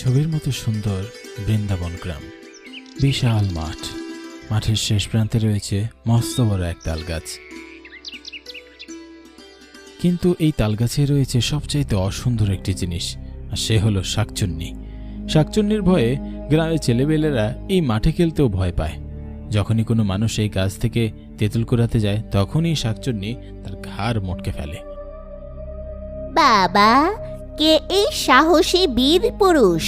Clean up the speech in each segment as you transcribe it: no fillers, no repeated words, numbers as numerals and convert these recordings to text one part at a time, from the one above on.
ছবির মতো সুন্দর বৃন্দাবন গ্রাম। বিশাল মাঠ, মাঠের শেষ প্রান্তে রয়েছে মস্ত বড় এক তাল গাছ। কিন্তু এই তাল গাছে রয়েছে সবচাইতে অসুন্দর একটি জিনিস, আর সে হলো শাকচুন্নি। শাকচুন্নির ভয়ে গ্রামের ছেলেবেলেরা এই মাঠে খেলতেও ভয় পায়। যখনই কোনো মানুষ এই গাছ থেকে তেঁতুল কুড়াতে যায়, তখনই শাকচুন্নি তার ঘাড় মটকে ফেলে। বাবা, কে এই সাহসী বীর পুরুষ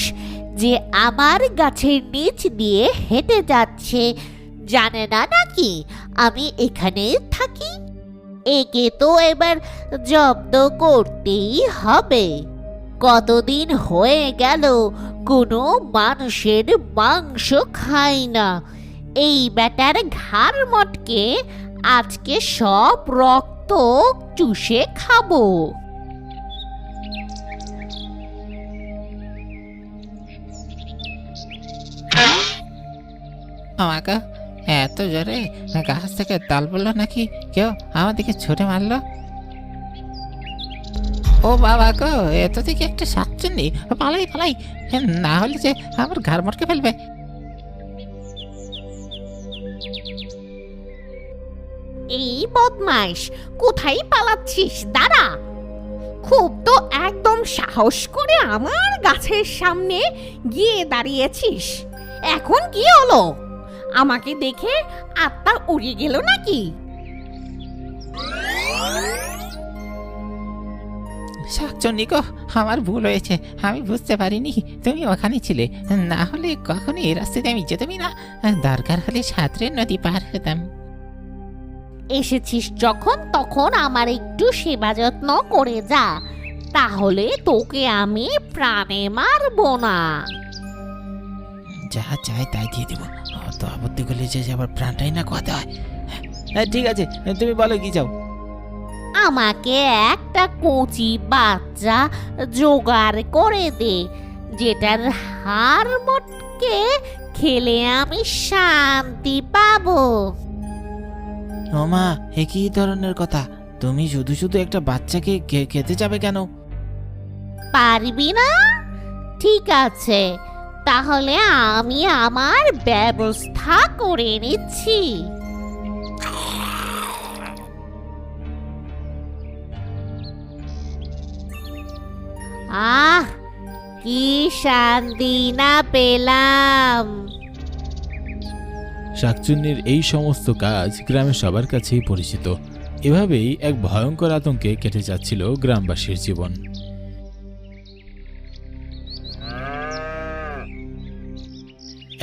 যে আমার গাছের নিচ দিয়ে হেঁটে যাচ্ছে? জানে না নাকি আমি এখানে থাকি? একে তো এবার জব্দ করতেই হবে। কতদিন হয়ে গেল কোনো মানুষের মাংস খাই না। এই বেটার ঘাড় মটকে আজকে সব রক্ত চুষে খাবো। আমাকে এত জোরে গাছ থেকে তাল পড়লো নাকি? কেউ আমাদেরকে ছুটে মারলো? ও বাবা গো, এত থেকে একটা শাকচুন্নি! পালাই পালাই, না হলে যে আমার ঘাড় মটকে ফেলবে। এই বদমাইশ, কোথায় পালাচ্ছিস? দাঁড়া! খুব তো একদম সাহস করে আমার গাছের সামনে গিয়ে দাঁড়িয়েছিস। এখন কি হলো? আমাকে দেখে আত্মা উড়ে গেল নাকি? শাকচুন্নি গো, আমার ভুল হয়েছে, আমি বুঝতে পারিনি তুমি ওখানে ছিলে। না হলে কখনো এই রাস্তাতে আমি যেতামই না। দরকার হলে সাঁতরে নদী পার হতাম। এসেছিস যখন তখন আমার একটু সেবা যত্ন করে যা, তাহলে তোকে আমি প্রাণে মারবো না। যা চাই তাই দিয়ে দেবো। অত আপত্তি করলে যে আবার প্রাণটাই না কথা হয়। হ্যাঁ ঠিক আছে, তুমি বলো কি চাও। আমাকে একটা কচি বাচ্চা জোগাড় করে দে, যেটার হাড় মটকে খেলে আমি শান্তি পাবো। ওমা, এ কি ধরনের কথা? তুমি শুধু শুধু একটা বাচ্চাকে খেতে যাবে কেন? পারবি না? ঠিক আছে, তাহলে আমি আমার ব্যবস্থা করে নিচ্ছি। আহ, কি শান্তি না পেলাম! শাকচুন্নির এই সমস্ত কাজ গ্রামের সবার কাছেই পরিচিত। এভাবেই এক ভয়ঙ্কর আতঙ্কে কেটে যাচ্ছিল গ্রামবাসীর জীবন।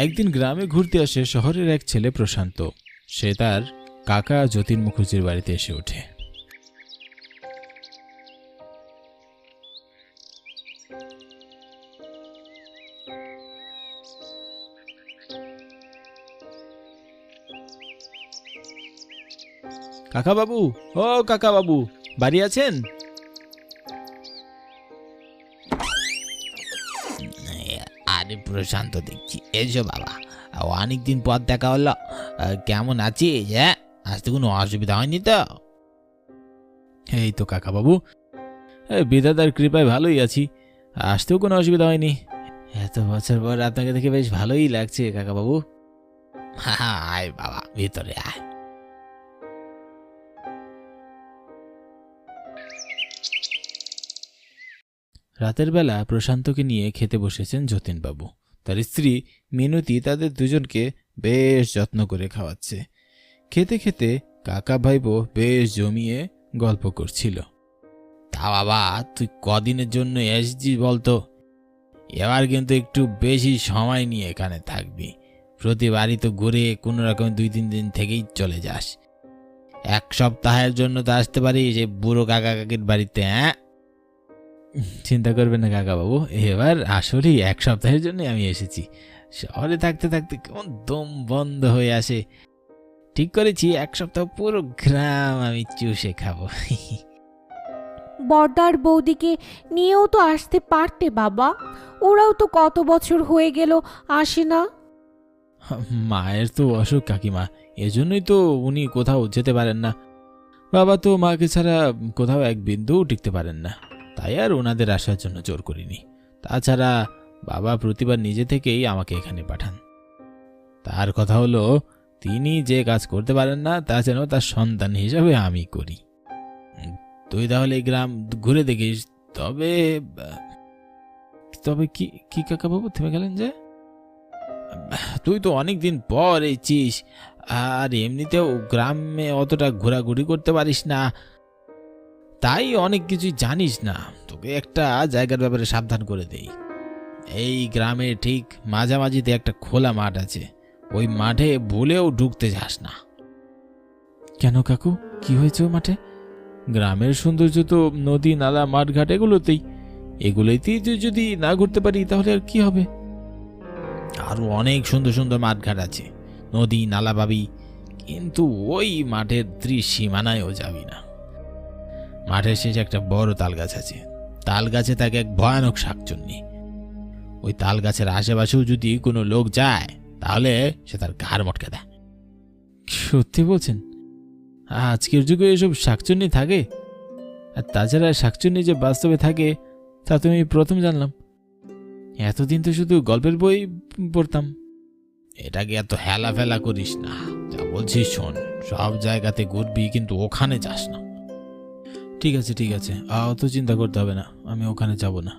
একদিন গ্রামে ঘুরতে আসে শহরের এক ছেলে প্রশান্ত। সে তার কাকা যতীন মুখার্জির বাড়িতে এসে ওঠে। কাকা বাবু, ও কাকা বাবু, বাড়ি আছেন? আরে প্রশান্ত দেখছি, এসো বাবা, অনেকদিন পর দেখা হলো। কেমন আছিস? হ্যাঁ, আসতে কোনো অসুবিধা হয়নি তো? এই তো কাকা বাবু, বিধাতার কৃপায় ভালোই আছি, আসতেও কোনো অসুবিধা হয়নি। এত বছর পর আপনাকে দেখে বেশ ভালোই লাগছে কাকা বাবু। আয় বাবা, ভিতরে আয়। রাতের বেলা প্রশান্তকে নিয়ে খেতে বসেছেন যতীনবাবু। তার স্ত্রী মিনতি তাদের দুজনকে বেশ যত্ন করে খাওয়াচ্ছে। খেতে খেতে কাকা ভাইপো বেশ জমিয়ে গল্প করছিল। তা বাবা, তুই কদিনের জন্য এসেছিস বলতো? এবার কিন্তু একটু বেশি সময় নিয়ে এখানে থাকবি। প্রতিবারই তো ঘুরে কোনো রকম 2-3 দিন থেকেই চলে যাস। এক সপ্তাহের জন্য তো আসতে পারিস যে বুড়ো কাকা কাকির বাড়িতে। হ্যাঁ, চিন্তা করবেন না কাকা বাবু, এবার আসলেই এক সপ্তাহের জন্য আমি এসেছি। শহরে থাকতে থাকতে কেমন দম বন্ধ হয়ে আসে। ঠিক করেছি, এক সপ্তাহ পুরো গ্রাম আমি চুষে খাবো। বর্দার বৌদিকে নিয়েও তো আসতে পারতে বাবা, ওরাও তো কত বছর হয়ে গেল আসে না। মায়ের তো অসুখ কাকিমা, এজন্যই তো উনি কোথাও যেতে পারেন না। বাবা তো মাকে ছাড়া কোথাও এক বিন্দুও টিকতে পারেন না, তাই আর ওনাদের আসার জন্য জোর করিনি। তাছাড়া বাবা প্রতিবার নিজে থেকেই আমাকে এখানে পাঠান। তার কথা হলো, তিনি যে কাজ করতে পারেন না তা যেন তার সন্তান হিসাবে আমি করি। তুই তাহলে এই গ্রাম ঘুরে দেখিস। তবে তবে কি কি কাকাবাবু, থেমে গেলেন যে? তুই তো অনেকদিন পর এসেছিস, আর এমনিতেও গ্রামে অতটা ঘোরাঘুরি করতে পারিস না, তাই অনেক কিছুই জানিস না। তোকে একটা জায়গার ব্যাপারে সাবধান করে দেই। এই গ্রামের ঠিক মাঝামাঝিতে একটা খোলা মাঠ আছে, ওই মাঠে ভুলেও ঢুকতে যাস না। কেন কাকু, কি হয়েছে ও মাঠে? গ্রামের সৌন্দর্য তো নদী, নালা, মাঠঘাট এগুলোতেই যদি না ঘুরতে পারি তাহলে আর কি হবে? আরো অনেক সুন্দর সুন্দর মাঠঘাট আছে, নদী নালা পাবি, কিন্তু ওই মাঠের ত্রিসীমানায়ও যাবি না। মাঠের শেষে একটা বড় তাল গাছ আছে, তাল গাছে থাকে এক ভয়ানক শাকচুন্নি। ওই তাল গাছের আশেপাশেও যদি কোনো লোক যায় তাহলে সে তার ঘাড় মটকে দেয়। সত্যি বলছেন? আজকের যুগে এসব শাকচুন্নি থাকে? আর তাছাড়া শাকচুন্নি যে বাস্তবে থাকে তা তো আমি প্রথম জানলাম। এতদিন তো শুধু গল্পের বই পড়তাম। এটাকে এত হেলা ফেলা করিস না, যা বলছিস শোন। সব জায়গাতে ঘুরবি, কিন্তু ওখানে যাস না। ঠিক আছে ঠিক আছে, অত চিন্তা করতে হবে না, আমি ওখানে যাব না।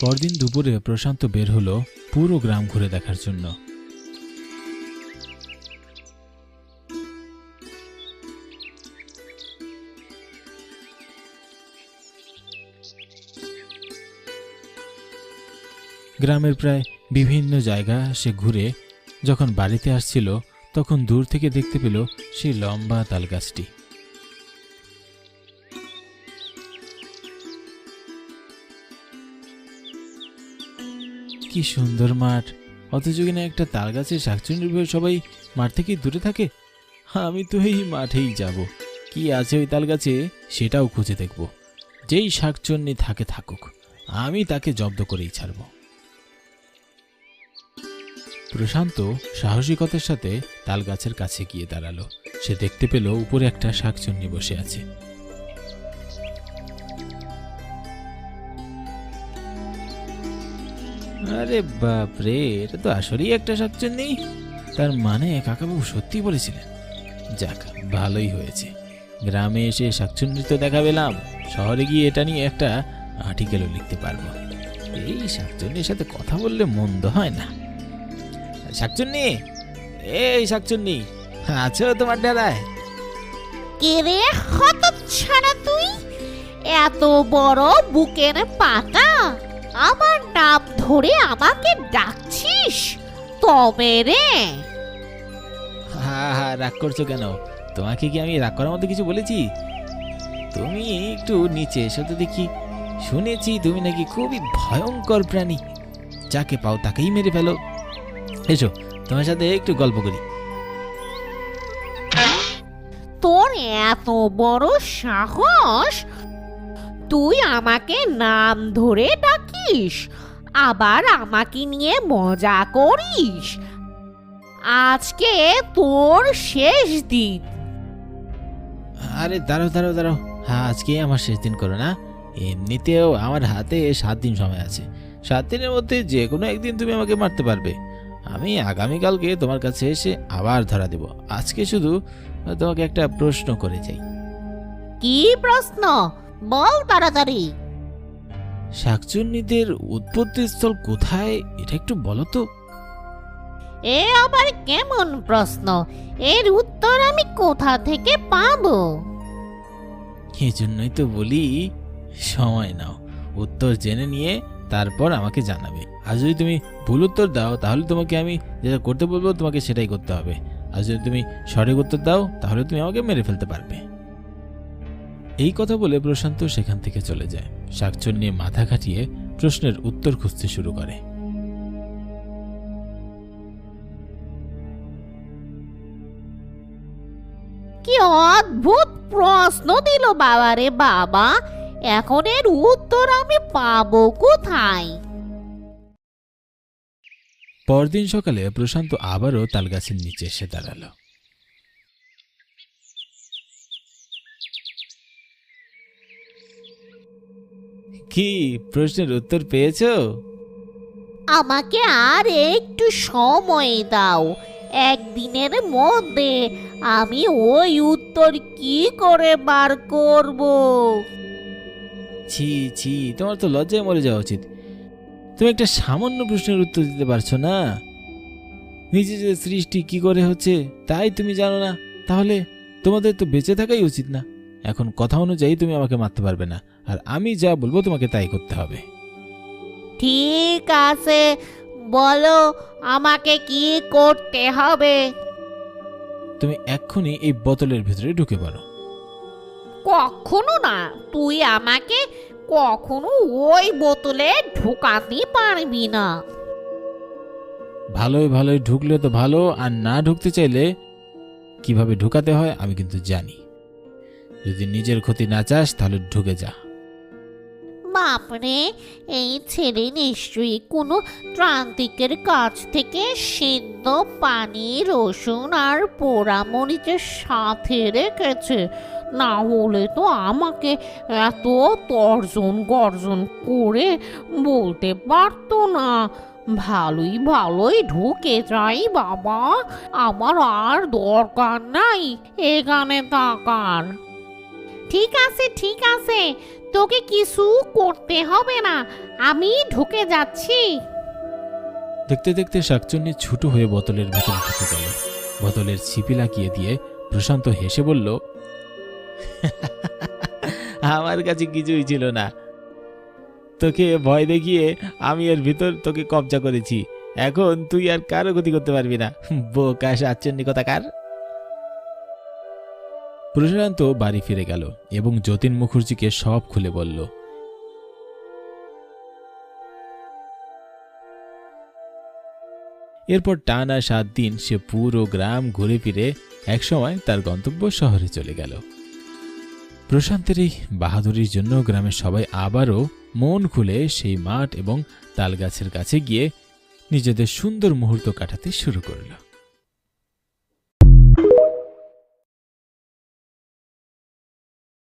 পরদিন দুপুরে প্রশান্ত বের হলো পুরো গ্রাম ঘুরে দেখার জন্য। গ্রামের প্রায় বিভিন্ন জায়গা সে ঘুরে যখন বাড়িতে আসছিল তখন দূর থেকে দেখতে পেল সেই লম্বা তালগাছটি। কি সুন্দর মাঠ, অথচ কিনা একটা তালগাছের শাকচুন্নির ভয়ে সবাই মাঠ থেকে দূরে থাকে। আমি তো এই মাঠেই যাব, কি আছে ওই তালগাছে সেটাও খুঁজে দেখব। যেই শাকচুন্নি থাকে থাকুক, আমি তাকে জব্দ করেই ছাড়ব। প্রশান্ত সাহসিকতার সাথে তালগাছের কাছে গিয়ে দাঁড়ালো। সে দেখতে পেল উপরে একটা শাকচুন্নি বসে আছে। আরে বাপরে, এটা তো আসলেই একটা শাকচুন্নি। তার মানে কাকাবাবু সত্যি বলেছিলেন। যাক, ভালোই হয়েছে, গ্রামে এসে শাকচুন্নি তো দেখা পেলাম, শহরে গিয়ে এটা নিয়ে একটা আর্টিকেলও লিখতে পারবো। এই শাকচুন্নির সাথে কথা বললে মন্দ হয় না। শাকচুন্নি, এই শাকচুন্নি, আছো তোমার ডালায়? কে রে হতচ্ছাড়া তুই, এত বড় বুকের পাটা, আমার নাম ধরে আমাকে ডাকছিস? তবে রে, হা হা, রাগ করছো কেন? তোমাকে কি আমি রাগ করার মধ্যে কিছু বলেছি? তুমি একটু নিচে এসো তো দেখি। শুনেছি তুমি নাকি খুবই ভয়ঙ্কর প্রাণী, যাকে পাও তাকেই মেরে ফেলো। এসো, তোমার সাথে একটু গল্প করি। তোর এত বড় সাহস, তুই আমাকে নাম ধরে ডাকিস, আবার আমাকে নিয়ে মজা করিস। আজকে তোর শেষ দিন। আরে দাঁড়াও দাঁড়াও দাঁড়াও, হ্যাঁ আজকে আমার শেষ দিন করো না। এমনিতেও আমার হাতে 7 দিন সময় আছে। 7 দিনের মধ্যে যে কোনো একদিন তুমি আমাকে মারতে পারবে। আমি আগামীকালকে তোমার কাছে এসে আবার ধরা দেব। আজকে শুধু তোমাকে একটা প্রশ্ন করে যাই। কি প্রশ্ন? বল তাড়াতাড়ি। শাকচুন্নিদের উৎপত্তিস্থল কোথায় এটা একটু বলো তো। এ আবার কেমন প্রশ্ন? এর উত্তর আমি কোথা থেকে পাবো? এই জন্যই তো বলি, সময় নাও, উত্তর জেনে নিয়ে তারপর আমাকে জানাবে। আর যদি তুমি ভুল উত্তর দাও তাহলে তোমাকে আমি যেটা করতে বলবো তোমাকে সেটাই করতে হবে। আর যদি তুমি সঠিক উত্তর দাও তাহলে তুমি আমাকে মেরে ফেলতে পারবে। এই কথা বলে প্রশান্ত সেখান থেকে চলে যায়। শাকচুন্নি মাথা খাটিয়ে প্রশ্নের উত্তর খুঁজতে শুরু করে। কি অদ্ভুত প্রশ্ন দিল বাবা রে বাবা, এখন এর উত্তর আমি পাবো কোথায়? পরদিন সকালে প্রশান্ত আবারও তালগাছের নিচে এসে দাঁড়ালো। কি প্রশ্নের উত্তর পেয়েছো? আমাকে আর একটু সময় দাও, একদিনের মধ্যে আমি ওই উত্তর কি করে বার করব? ছি ছি, তোমার তো লজ্জায় মরে যাওয়া উচিত। তুমি একটা সামান্য প্রশ্নের উত্তর দিতে পারছো না? নিজেদের সৃষ্টি কি করে হচ্ছে তাই তুমি জানো না? তাহলে তোমাদের তো বেঁচে থাকাই উচিত না। এখন কথা অনুযায়ী তুমি আমাকে মারতে পারবে না, আর আমি যা বলবো তোমাকে তাই করতে হবে। ঠিক আছে, বলো আমাকে কি করতে হবে? তুমি এক্ষুনি এই বোতলের ভিতরে ঢুকে পড়ো। কখনো না, তুই আমাকে কখনো ওই বোতলে ঢুকাতে পারবি না। ভালোই ভালোই ঢুকলে তো ভালো, আর না ঢুকতে চাইলে কিভাবে ঢুকাতে হয় আমি কিন্তু জানি। যদি নিজের ক্ষতি না চাস তাহলে ঢুকে যা। বাপরে, এই ছেলে নিশ্চয়ই কোনো ত্রান্তিকের কাছ থেকে সিদ্ধ পানি, রসুন আর পোড়া মরিচের সাথে রেখেছে, না হলে তো আমাকে এত তর্জন গর্জন করে বলতে পারতো না। ভালোই ভালোই ঢুকে যাই বাবা, আমার আর দরকার নাই এখানে থাকার। ঠিক আছে ঠিক আছে, তোকে কিছু করতে হবে না, আমি ঢুকে যাচ্ছি। দেখতে দেখতে শাকচুন্নি ছোট হয়ে বোতলের ভেতরে ঢুকে গেল। বোতলের ছিপি লাগিয়ে দিয়ে প্রশান্ত হেসে বলল, আমার কাছে কিছুই ছিল না, তোকে ভয় দেখিয়ে আমি এর ভিতর তোকে কবজা করেছি। এখন তুই আর কারো ক্ষতি করতে পারবি না, বোকা শাকচুন্নি কোথাকার। প্রশান্ত বাড়ি ফিরে গেল এবং যতীন মুখার্জিকে সব খুলে বলল। এরপর টানা 7 দিন সে পুরো গ্রাম ঘুরে ফিরে একসময় তার গন্তব্য শহরে চলে গেল। প্রশান্তের এই বাহাদুরির জন্য গ্রামের সবাই আবারও মন খুলে সেই মাঠ এবং তালগাছের কাছে গিয়ে নিজেদের সুন্দর মুহূর্ত কাটাতে শুরু করল।